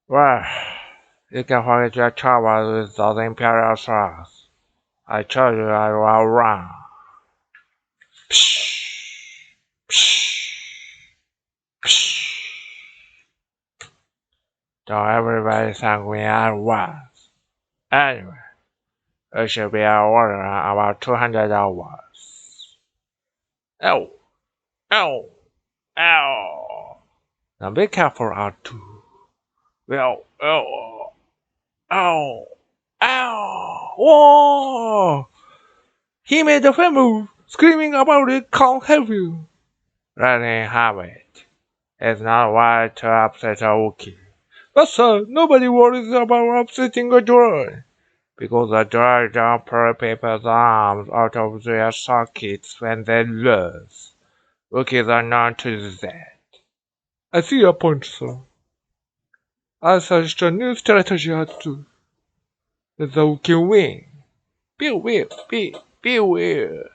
Well, you can forget your troubles with those Imperial slugs. I told you I will run. Psh, psh, psh. Don't everybody thank me at once. Anyway, it should be a order about $200. Ow, ow, ow. Now be careful out too. Well, ow, ow, ow, whoa! He made a fun move, screaming about it can't help you. Let him have it. It's not right to upset a Wookiee. But sir, nobody worries about upsetting a droid. Because a droid don't pull people's arms out of their sockets when they lose. Wookiees are known to do that. I see your point, sir. I suggest a new strategy too. Let the Wookiee win. Beware, beware.